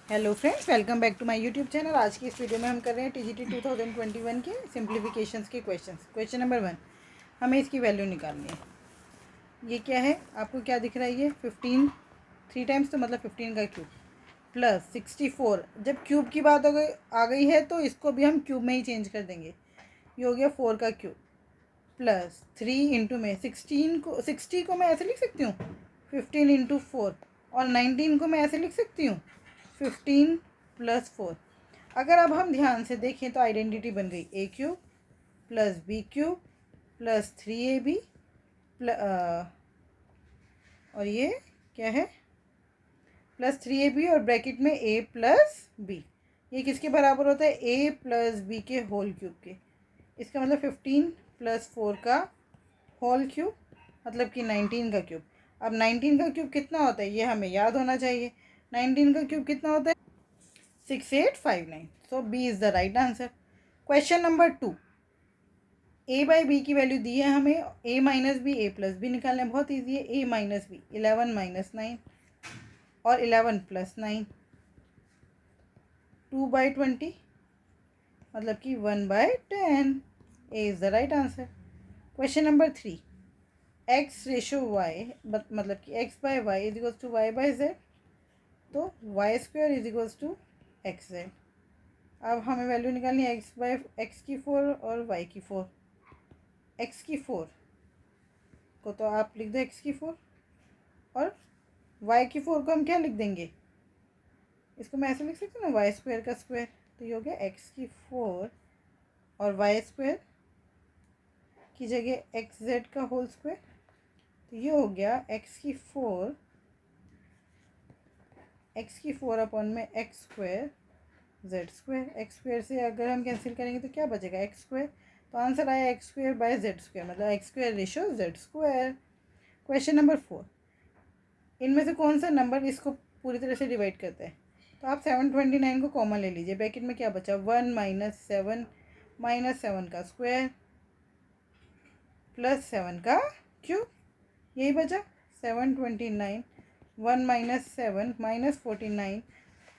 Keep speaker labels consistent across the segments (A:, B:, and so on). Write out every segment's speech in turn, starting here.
A: Hello friends, welcome back to my YouTube channel. आज की इस वीडियो में हम कर रहे हैं टीजीटी 2021 के सिंप्लीफिकेशंस के क्वेश्चंस। क्वेश्चन नंबर 1, हमें इसकी वैल्यू निकालनी है। ये क्या है, आपको क्या दिख रहा है? ये 15 3 टाइम्स तो मतलब 15 का क्यूब प्लस 64। जब क्यूब की बात आ गई है तो इसको भी हम क्यूब में ही चेंज कर देंगे। ये हो गया 4 का क्यूब प्लस 3 इंटू में 60 को मैं ऐसे लिख सकती हूँ 15 इंटू 4, और 19 को मैं ऐसे लिख सकती हूँ 15 प्लस 4। अगर अब हम ध्यान से देखें तो आइडेंटिटी बन गई A cube plus B cube plus 3ab और ये क्या है, प्लस 3ab और ब्रैकेट में a प्लस बी। ये किसके बराबर होता है? a प्लस बी के होल क्यूब के। इसका मतलब 15 प्लस 4 का होल क्यूब, मतलब कि 19 का क्यूब। अब 19 का क्यूब कितना होता है ये हमें याद होना चाहिए। 19 का क्यूब कितना होता है? 6859। So B is the right answer. Question number 2, A by B की वैल्यू दी है हमें। A minus B A plus B निकालना है, बहुत ईजी है। ए माइनस बी 11 माइनस 9 और 11 प्लस 9, 2/20 मतलब कि 1/10। A is the right answer. Question number 3, X ratio Y मतलब कि X by Y is equals to Y by Z, तो Y square is equals to X Z. अब हमें value निकालनी है एक्स बाय एक्स की 4 और वाई की 4। एक्स की 4 को तो आप लिख दो एक्स की 4, और वाई की 4 को हम क्या लिख देंगे? इसको मैं ऐसे लिख सकती हूँ ना, वाई स्क्वायर का स्क्वायर। तो ये हो गया एक्स की 4 और वाई स्क्वायर की जगह एक्स जेड का होल स्क्वायर। तो ये हो गया एक्स की 4 अपॉन में X square Z square. X square से अगर हम कैंसिल करेंगे तो क्या बचेगा? X square. तो आंसर आया X square by Z square, मतलब X square ratio Z square. Question number 4, इनमें से कौन सा नंबर इसको पूरी तरह से डिवाइड करता है? तो आप 729 को कॉमन ले लीजिए। ब्रैकेट में क्या बचा? 1 माइनस 7 का स्क्वायर प्लस 7 का क्यूब, यही बचा। 729 1 माइनस 7 माइनस 49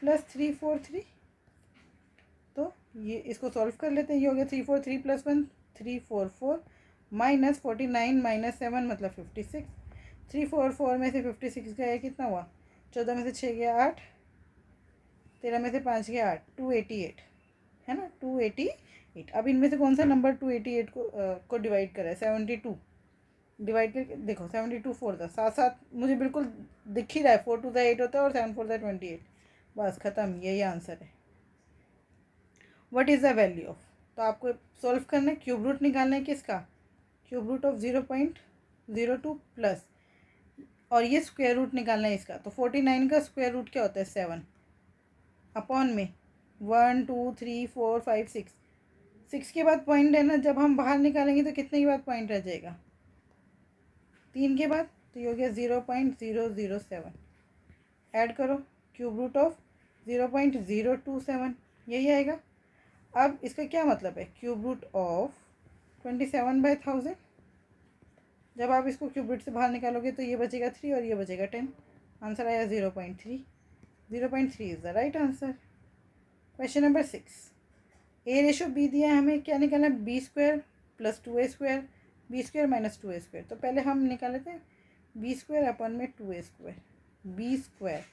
A: प्लस 343। तो ये इसको सॉल्व कर लेते हैं। ये हो गया 343 प्लस 1 344 माइनस 49 माइनस 7 मतलब 56। 344 में से 56 गया कितना हुआ? 14 में से 6 गया 8, 13 में से 5 गया 8, 288 है ना, 288। अब इनमें से कौन सा नंबर 288 को डिवाइड करा है? 72 डिवाइड करके देखो, 72 4 था, साथ साथ मुझे बिल्कुल दिख ही रहा है। 4 2 ज़ा 8 होता है और 7 4 ज़ा 28। बस ख़त्म, यही आंसर है। What is the value of? तो आपको सॉल्व करना है, क्यूब रूट निकालना है किसका? क्यूब रूट ऑफ 0.02 प्लस, और ये स्क्वायर रूट निकालना है इसका। तो 49 का स्क्वायर रूट क्या होता है? 7 अपॉन में 1 2 3 4 5 6। 6 के बाद पॉइंट है ना, जब हम बाहर निकालेंगे तो कितने के बाद पॉइंट रह जाएगा? 3 के बाद। तो ये हो गया 0.007। ऐड करो, क्यूब रूट ऑफ 0.027 यही आएगा। अब इसका क्या मतलब है? Cube root of 27/1000। जब आप इसको क्यूब रूट से बाहर निकालोगे तो ये बचेगा 3 और ये बचेगा 10। आंसर आया 0.3। 0.3 is the right answer. Question number 6, a ratio b दिया है, हमें क्या निकालना है? B square plus 2a square, b square minus 2a square. तो पहले हम निकाल लेते हैं बी स्क्वायर अपॉन में 2a square. B square,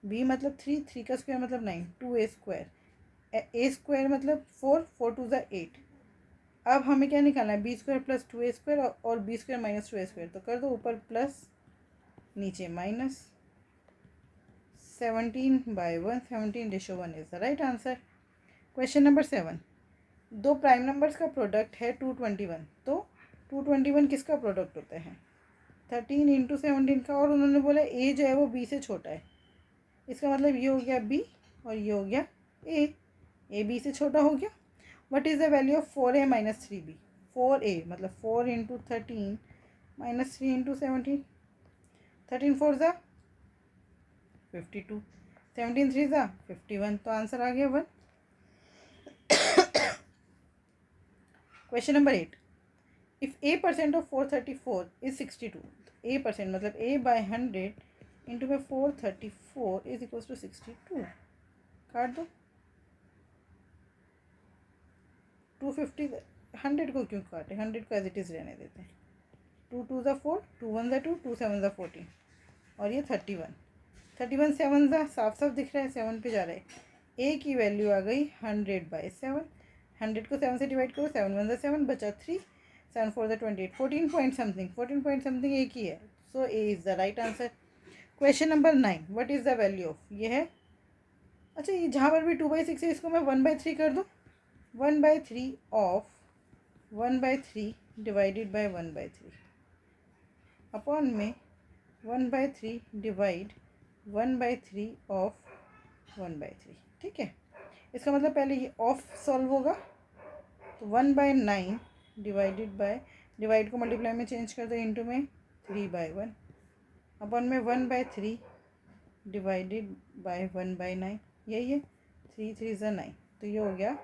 A: B मतलब 3, 3 का स्क्वायर मतलब 9, 2a स्क्वायर, ए स्क्वायर मतलब 4, 4 2 ज़ा 8। अब हमें क्या निकालना है? B square plus 2a square और B square minus 2a square. तो कर दो, ऊपर प्लस नीचे minus. 17/1, 17:1 is the right answer. Question number 7, दो प्राइम नंबर्स का प्रोडक्ट है 221। तो 221 किसका प्रोडक्ट होता है? 13 इंटू 17 का, और उन्होंने बोला ए जो है वो बी से छोटा है। इसका मतलब ये हो गया बी और ये हो गया ए बी से छोटा हो गया। What is the value of 4a minus 3b? 4a मतलब 4 इंटू 13 माइनस 3 इंटू 17। 13 4 ज़ा 52, 17 3 ज़ा 51। तो आंसर आ गया 1। Question number 8, if a% of 434 is 62, a% मतलब a बाय 100 इंटू में 434 इज इक्वल्स टू 62। काट दो। 250, 100 को क्यों काटे, 100 को एज इट इज़ रहने देते हैं। 2 2 ज़ा 4, 2 1 ज़ा 2, 2 7 ज़ा 14 और ये 31। 31 7 ज़ा साफ साफ दिख रहा है, 7 पे जा रहा है। ए की वैल्यू आ गई 100/7। 100 को 7 से डिवाइड करो, 7 1 ज़ा 7, बचा 3, 7 4 ज़ा 28, 14 point something, 14 point something A की है। So A is the right answer. Question number 9, what is the value of, ये है। अच्छा, ये जहाँ पर भी 2/6 है इसको मैं 1/3 कर दूँ। 1/3 ऑफ 1/3 डिवाइडेड बाय 1/3 अपॉन में 1/3 डिवाइड 1/3 ऑफ 1/3। ठीक है, इसका मतलब पहले ये ऑफ सॉल्व होगा, तो 1/9 डिवाइडेड बाय, डिवाइड को मल्टीप्लाई में चेंज कर दो इंटू में 3/1 अपॉन में 1/3 डिवाइडेड बाय 1/9, यही है। 3 3 ज़ा 9, तो ये हो गया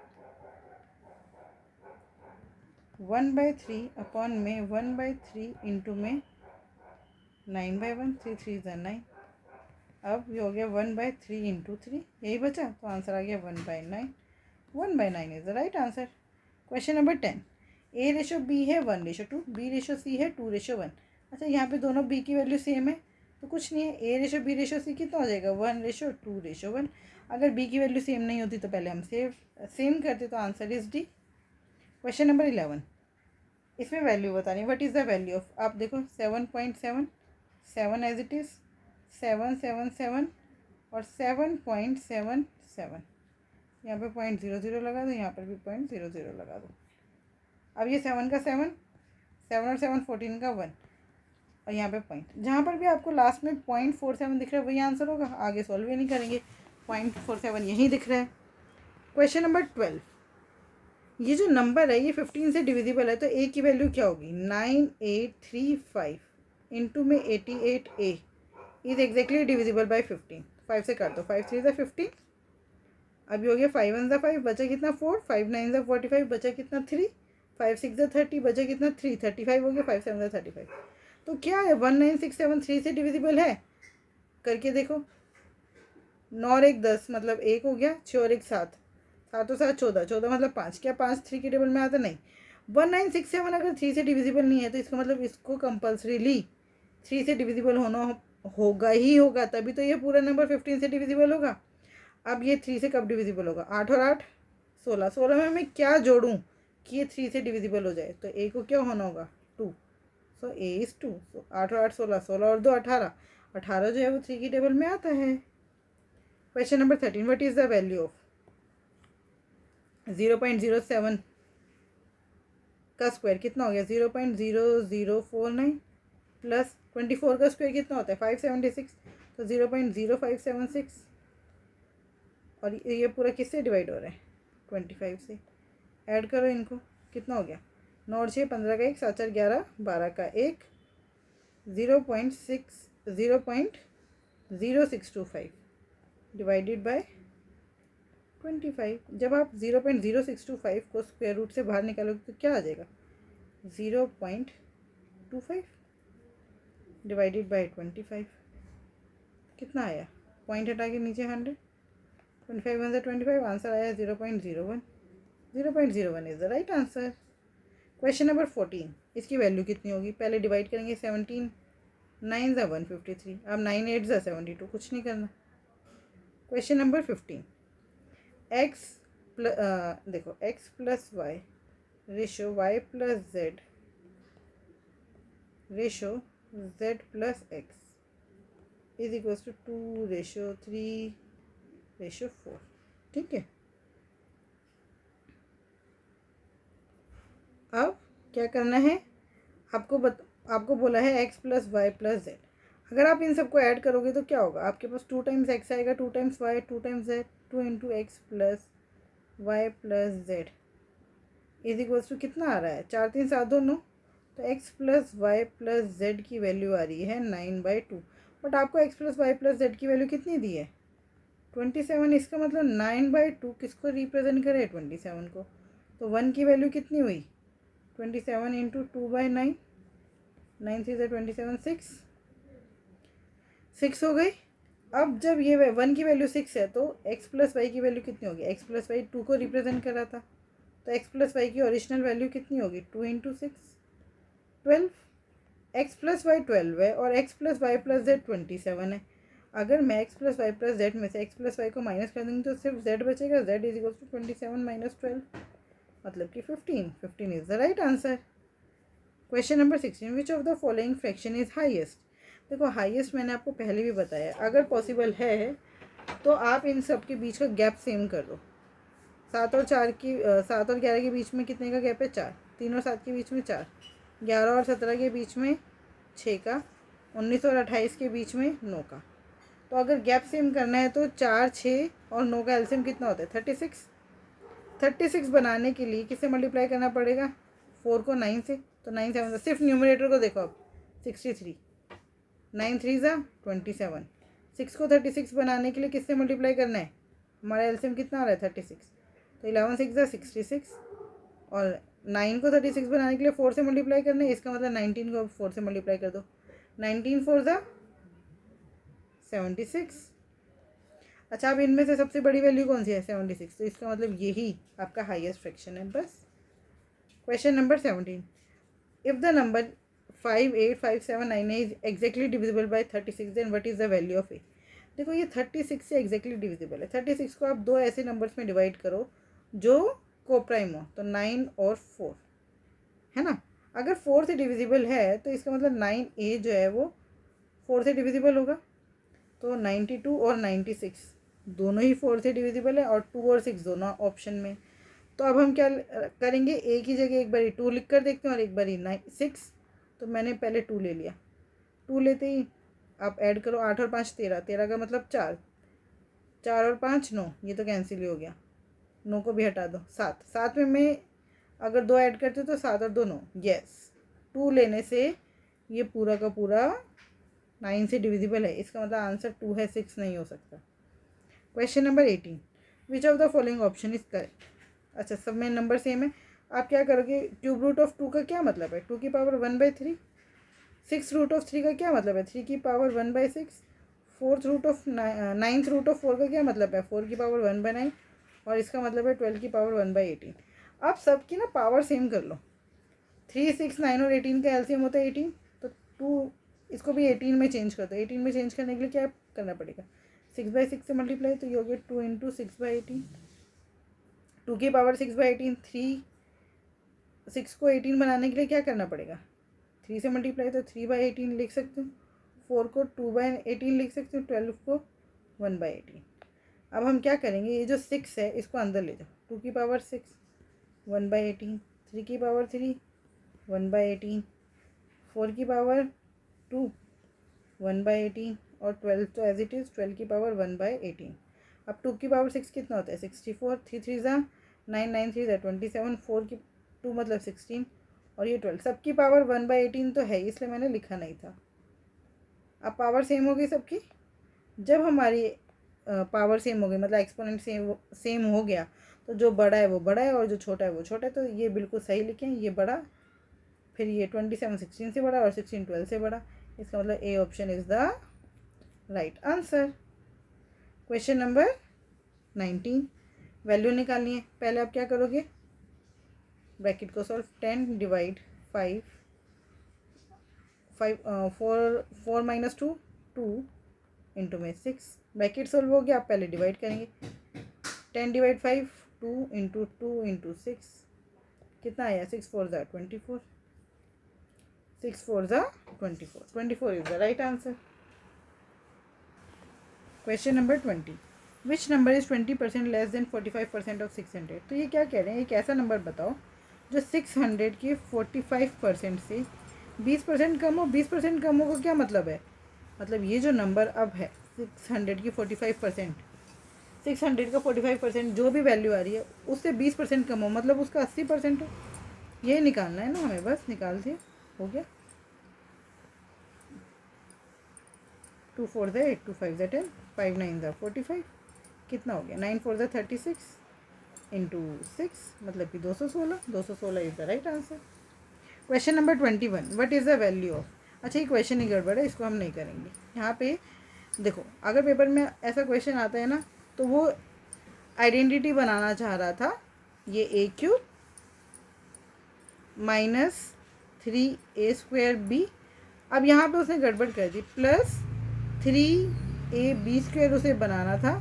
A: 1/3 अपॉन में 1/3 इंटू में 9/1, 3 3 ज़ा 9। अब ये हो गया 1/3 इंटू 3, यही बचा, तो आंसर आ गया 1/9। 1/9 is the right answer. Question number 10, a ratio b है 1:2, बी रेशो सी है 2:1। अच्छा, यहाँ पे दोनों बी की वैल्यू सेम है तो कुछ नहीं है, ए रेशो बी रेशो सी कितना हो जाएगा, 1:2:1। अगर बी की वैल्यू सेम नहीं होती तो पहले हम सेम करते, तो answer is D. Question number 11, इसमें वैल्यू बतानी, what is the value of, आप देखो 7.7, 7 एज इट इज़, 7 7 7 और 7.77। यहाँ पे 0.00 लगा दो, यहाँ पर भी 0.00 लगा दो। अब ये 7 का 7, 7 और 7 14 का 1, और यहाँ पे पॉइंट, जहाँ पर भी आपको लास्ट में 0.47 दिख रहा है वही आंसर होगा, आगे सॉल्व ही नहीं करेंगे। 0.47 यहीं दिख रहा है। क्वेश्चन नंबर 12, ये जो नंबर है ये 15 से डिविजिबल है, तो ए की वैल्यू क्या होगी, 9835 इंटू में 88a is exactly divisible bye 15। 5 से कर दो, 5 3 ज़ा 15, अभी हो गया 5 1 ज़ा 5, बचा कितना 4, 5 9 ज़ा 45, बचा कितना 3, 5 6 ज़ा 30, बचा कितना 3, 35 हो गया, 5 7 ज़ा 35। तो क्या है, 19673 से डिविजिबल है, करके देखो। 9 और 1 10 मतलब 1 हो गया, 6 और 1 7, 7 और 7 14, 14 मतलब 5, क्या 5 3 के टेबल में आता, नहीं। 1967 अगर 3 से डिविजिबल नहीं है तो इसका मतलब इसको कंपल्सरीली 3 से डिविजिबल होगा ही होगा, तभी तो ये पूरा नंबर 15 से डिविजिबल होगा। अब ये 3 से कब डिविजिबल होगा, 8 और 8 16, 16 में मैं क्या जोड़ूं कि ये 3 से डिविजिबल हो जाए, तो ए को क्या होना होगा, 2, सो ए इज़ 2। सो 8 और 8 16, 16 और 2 18, 18 जो है वो 3 की टेबल में आता है। Question number 13, what is the value of 0.07 का स्क्वायर कितना हो गया, 0.0049 प्लस 24 का स्क्वायर कितना होता है, 576, तो 0.0576, और ये पूरा किससे डिवाइड हो रहा है, 25 से। ऐड करो इनको, कितना हो गया, 9 और 6 15 का 1, 7 4 11 12 का 1, 0.0625 डिवाइडेड बाय 25। जब आप 0.0625 को स्क्वायर रूट से बाहर निकालोगे तो क्या आ जाएगा, 0.25 डिवाइडेड बाय 25, कितना आया, पॉइंट हटा के नीचे 100, 25 1 25, आंसर आया 0.01। 0.01 is the right answer. Question number 14, इसकी वैल्यू कितनी होगी, पहले डिवाइड करेंगे, 17 9 ज़ा 153, अब 9 8 ज़ा 72, कुछ नहीं करना। क्वेश्चन नंबर 15, एक्स देखो x plus y ratio y plus z ratio z plus x is equals to 2:3:4। ठीक है, अब क्या करना है, आपको बोला है x plus y plus z. अगर आप इन सबको ऐड करोगे तो क्या होगा, आपके पास 2 टाइम्स एक्स आएगा, 2 times y, 2 times z, 2 into x plus y plus z is equals to कितना आ रहा है, 4 3 7 2 9, तो x plus y plus z की वैल्यू आ रही है 9/2। बट आपको x plus y plus z की वैल्यू कितनी दी है, 27। इसका मतलब 9/2 किसको रिप्रेजेंट करे, 27 को, तो 1 की वैल्यू कितनी हुई, 27 इंटू 2/9, 9 3 ज़ा 27, 6 हो गई। अब जब ये 1 की वैल्यू 6 है तो x प्लस वाई की वैल्यू कितनी होगी, x प्लस वाई 2 को रिप्रेजेंट कर रहा था, तो x प्लस वाई की ओरिजिनल वैल्यू कितनी होगी, 2 इंटू 6 12। x प्लस वाई 12 है और x plus y plus z 27 है। अगर मैं x plus y plus z में से x प्लस वाई को माइनस कर दूँगी तो सिर्फ z बचेगा, z is equal to 27 minus 12 मतलब कि 15। 15 is the right answer. Question number 16, which of the following fraction is highest. देखो हाईएस्ट मैंने आपको पहले भी बताया, अगर पॉसिबल है तो आप इन सब के बीच का गैप सेम कर दो। 7 और 11 के बीच में कितने का गैप है, 4। 3 और 7 के बीच में 4। 11 और 17 के बीच में 6 का। 19 और 28 के बीच में 9 का। तो अगर गैप सेम करना है तो 4, 6 और 9 का एलसीएम कितना होता है, 36। 36 बनाने के लिए किससे मल्टीप्लाई करना पड़ेगा, 4 को 9 से, तो 9 7 सिर्फ न्यूमरेटर को देखो अब 63। 9 3 ज़ा 27। 6 को 36 बनाने के लिए किससे मल्टीप्लाई करना है, हमारा एलसीएम कितना आ रहा है 36, तो 11 6 ज़ा 66। और 9 को 36 बनाने के लिए 4 से मल्टीप्लाई करना है, इसका मतलब 19 को 4 से मल्टीप्लाई कर दो। 19 4 ज़ा 76। अच्छा अब इनमें से सबसे बड़ी वैल्यू कौन सी है, 76, तो इसका मतलब यही आपका हाईएस्ट फ्रैक्शन है बस। Question number 17, if the number 58579 is exactly divisible by 36 then what is the value of A. देखो ये 36 से एग्जैक्टली डिविजिबल है। 36 को आप दो ऐसे नंबर्स में डिवाइड करो जो कोप्राइम हो, तो 9 और 4 है ना। अगर 4 से डिविजिबल है तो इसका मतलब 9a जो है वो 4 से डिविजिबल होगा, तो 92 और 96 दोनों ही 4 से डिविजिबल है और 2 और 6 दोनों ऑप्शन में। तो अब हम क्या करेंगे, ए की जगह एक बारी 2 लिख कर देखते हैं और एक बारी 6। तो मैंने पहले 2 ले लिया। 2 लेते ही आप ऐड करो, 8 और 5 13, 13 का मतलब 4, 4 और 5 9, ये तो कैंसिल ही हो गया, 9 को भी हटा दो। 7, 7 में मैं अगर 2 ऐड करते तो 7 और 2 9, यस 2 लेने से ये पूरा का पूरा 9 से डिविजिबल है, इसका मतलब आंसर 2 है, 6 नहीं हो सकता। Question number 18, which of the following option is correct. अच्छा सब में नंबर सेम है, आप क्या करोगे, क्यूब रूट ऑफ 2 का क्या मतलब है, 2 की पावर 1/3। 6 रूट ऑफ 3 का क्या मतलब है, 3 की power 1/6। 4th root of 9th root of 4 का क्या मतलब है, 4 की पावर 1/9। और इसका मतलब है 12 की पावर 1/18। आप सबकी ना पावर सेम कर लो। 3 6 9 और 18 का एलसीएम होता है 18, तो 2 इसको भी 18 में चेंज कर दो। 18 में चेंज करने के लिए क्या करना पड़ेगा, 6/6 से मल्टीप्लाई, तो ये हो गया 2 इंटू 6/18। 2 की पावर 6/18। 6 को 18 बनाने के लिए क्या करना पड़ेगा, 3 से मल्टीप्लाई, तो 3/18 लिख सकते हो। 4 को 2/18 लिख सकते हो। 12 को 1/18। अब हम क्या करेंगे, ये जो 6 है इसको अंदर ले जाओ। 2 की पावर 6 1/18। 3 की पावर 3 1/18। 4 की पावर 2 1/18 और 12 तो एज इट इज़ 12 की पावर 1/18। अब 2 की पावर 6 कितना होता है, 64। 3 3 ज़ा 9 9 3 ज़ा 27। 4 की 2 मतलब 16 और ये 12, सबकी पावर 1/18 तो है, इसलिए मैंने लिखा नहीं था। अब पावर सेम हो गई सबकी। जब हमारी पावर सेम हो गई मतलब एक्सपोनेंट सेम हो गया, तो जो बड़ा है वो बड़ा है और जो छोटा है वो छोटा है, तो ये बिल्कुल सही लिखें, ये बड़ा, फिर ये 27 16 से बड़ा और 16 12 से बड़ा, इसका मतलब A option is the right answer. Question number 19, value निकालनी है। पहले आप क्या करोगे, ब्रैकेट को सॉल्व, 10 डिवाइड 5 4 माइनस 2 2 इंटू में 6, ब्रैकेट सॉल्व हो गया। आप पहले डिवाइड करेंगे, 10 डिवाइड 5 2 इंटू 2 इंटू 6 कितना आया, 6 4 ज़ा 24। 6 4 ज़ा 24, 24 is the right answer. Question number 20, which number is 20% less than 45% of 600। तो ये क्या कह रहे हैं, एक ऐसा नंबर बताओ जो 600 के 45% से 20% कम हो। 20% कम हो का क्या मतलब है, मतलब ये जो नंबर अब है 600 की 45%, 600 का 45% जो भी वैल्यू आ रही है उससे 20% कम हो, मतलब उसका 80% हो। यही निकालना है ना हमें, बस निकाल दिए, हो गया। 2 4 ज़ा 8 2 5 ज़ा 10 5 9 ज़ा 45, कितना हो गया, 9 4 ज़ा 36 इंटू 6 मतलब कि 216। 216 is the right answer. Question number 21, what is the value of. अच्छा ये क्वेश्चन ही गड़बड़ है, इसको हम नहीं करेंगे। यहाँ पे देखो अगर पेपर में ऐसा क्वेश्चन आता है ना, तो वो आइडेंटिटी बनाना चाह रहा था, ये ए क्यूब माइनस 3a² b, अब यहाँ पे उसने गड़बड़ कर दी, प्लस 3ab² उसे बनाना था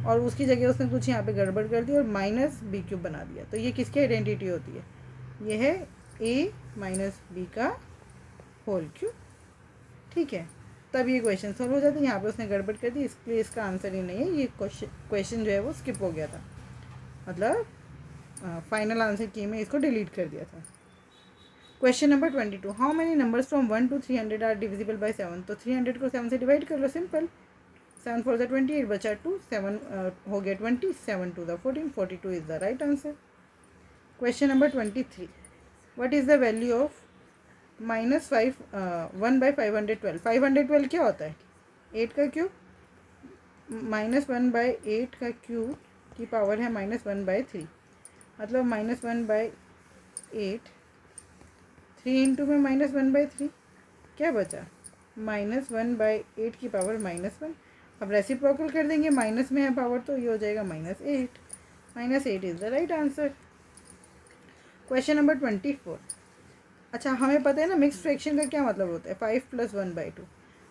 A: और उसकी जगह उसने कुछ यहाँ पे गड़बड़ कर दी और माइनस b³ बना दिया। तो ये किसकी आइडेंटिटी होती है? ये है a माइनस b का होल क्यूब। ठीक है, तब ये क्वेश्चन सॉल्व हो जाता है। यहाँ पे उसने गड़बड़ कर दी, इसलिए इसका आंसर ही नहीं है, ये क्वेश्चन जो है वो स्किप हो गया था, मतलब फाइनल आंसर की में इसको डिलीट कर दिया था। Question number 22, how many numbers from 1 to 300 are divisible by 7? तो 300 को 7 से डिवाइड कर लो, सिंपल। 7 4 ज़ा 28 बचा 2, 7 हो गया 20, 7 2 ज़ा 14, 42 is the right answer. Question number 23, what is the value of -5 1/512? 512 क्या होता है? 8 का क्यूब, -1/8 का क्यूब की पावर है -1/3, मतलब -1/8, 3 इंटू में -1/3, क्या बचा? -1/8 की पावर -1। अब रेसिप्रोकल कर देंगे, माइनस में है पावर तो ये हो जाएगा -8। -8 is the right answer. Question number 24, अच्छा हमें पता है ना मिक्स फ्रैक्शन का क्या मतलब होता है, 5 + 1/2।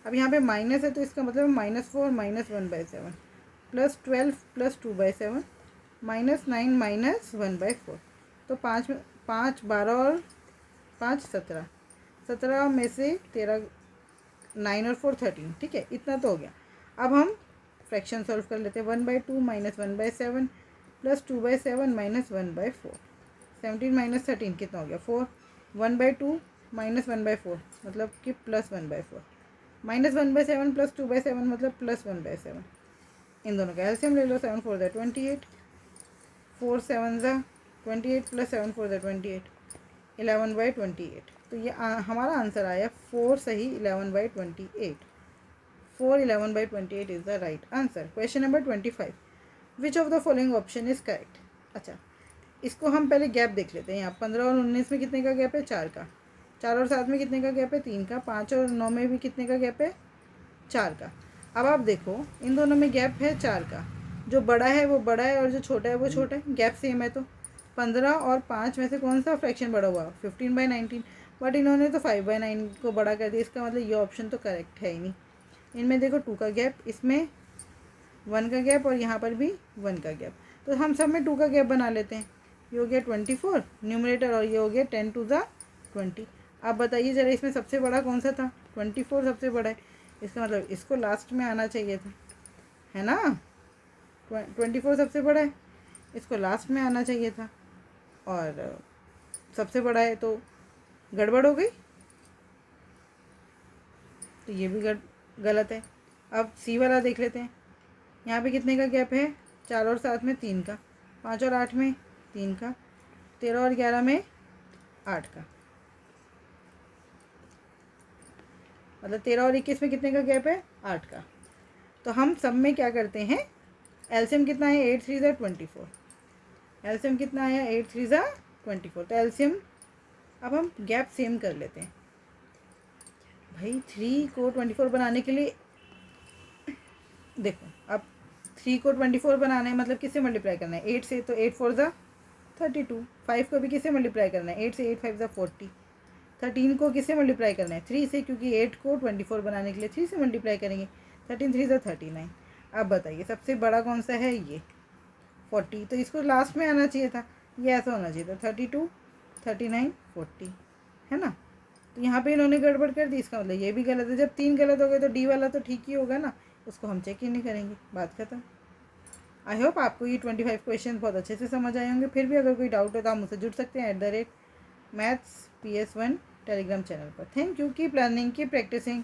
A: अब यहाँ पे माइनस है तो इसका मतलब -4 -1/7 +12 + 2/7 -9 -1/4। तो 5 12 और 5 17, 17 में से 13, 9 और 4 13, ठीक है, इतना तो हो गया। अब हम फ्रैक्शन सॉल्व कर लेते हैं। 1/2 -1/7 + 2/7 -1/4, 17 - 13 कितना हो गया? 4। 1/2 -1/4 मतलब कि +1/4, -1/7 + 2/7 मतलब +1/7। इन दोनों का एलसीएम ले लो, 7 4 ज़ा 28, 4 7 ज़ा 28 + 7 4 ज़ा 28, 11/28। तो ये हमारा आंसर आया 4 सही 11/28। 4 11/28 is the right answer. Question number 25, which of the following option is correct? अच्छा इसको हम पहले गैप देख लेते हैं। यहाँ 15 और 19 में कितने का गैप है? 4 का। 4 और 7 में कितने का गैप है? 3 का। 5 और 9 में भी कितने का गैप है? 4 का। अब आप देखो इन दोनों में गैप है 4 का, जो बड़ा है वो बड़ा है और जो छोटा है वो छोटा है, गैप सेम है। तो 15 और 5 में से कौन सा फ्रैक्शन बड़ा हुआ? 15/19, बट इन्होंने तो 5/9 को बड़ा कर दिया, इसका मतलब ये ऑप्शन तो करेक्ट है ही नहीं। इनमें देखो 2 का गैप, इसमें 1 का गैप और यहाँ पर भी 1 का गैप, तो हम सब में 2 का गैप बना लेते हैं। ये हो गया 24 न्यूमरेटर और ये हो गया 10 2 ज़ा 20। आप बताइए ज़रा इसमें सबसे बड़ा कौन सा था? 24 सबसे बड़ा है, इसका मतलब इसको लास्ट में आना चाहिए था, है ना? 24 सबसे बड़ा है, इसको लास्ट में आना चाहिए था, और सबसे बड़ा है तो गड़बड़ हो गई, तो ये भी गलत है। अब सी वाला देख लेते हैं। यहाँ पे कितने का गैप है? 4 और 7 में 3 का, 5 और 8 में 3 का, 13 और 11 में 8 का, मतलब 13 और 21 में कितने का गैप है? 8 का। तो हम सब में क्या करते हैं, एलसीएम कितना है? 8 3 ज़ा 24, एलसीएम कितना आया? 8 3 ज़ा 24। तो एलसीएम अब हम गैप सेम कर लेते हैं भाई। 3 को 24 बनाने के लिए देखो, अब 3 को 24 बनाना है मतलब किससे मल्टीप्लाई करना है? 8 से, तो 8 4 ज़ा 32। 5 को भी किससे मल्टीप्लाई करना है? 8 से, 8 5 ज़ा 40। 13 को किससे मल्टीप्लाई करना है? 3 से, क्योंकि 8 को 24 बनाने के लिए 3 से मल्टीप्लाई करेंगे। 13 3 ज़ा 39। अब बताइए सबसे बड़ा कौन सा है? ये 40, तो इसको लास्ट में आना चाहिए था, ये ऐसा होना चाहिए था 32 39 40, है ना? तो यहाँ पे इन्होंने गड़बड़ कर दी, इसका मतलब ये भी गलत है। जब 3 गलत हो गए तो डी वाला तो ठीक ही होगा ना, उसको हम चेक ही नहीं करेंगे, बात खत्म। आई होप आपको ये 25 क्वेश्चन बहुत अच्छे से समझ आए होंगे। फिर भी अगर कोई डाउट हो तो आप मुझसे जुड़ सकते हैं @maths PS1 टेलीग्राम चैनल पर। Thank you, keep learning, keep practising.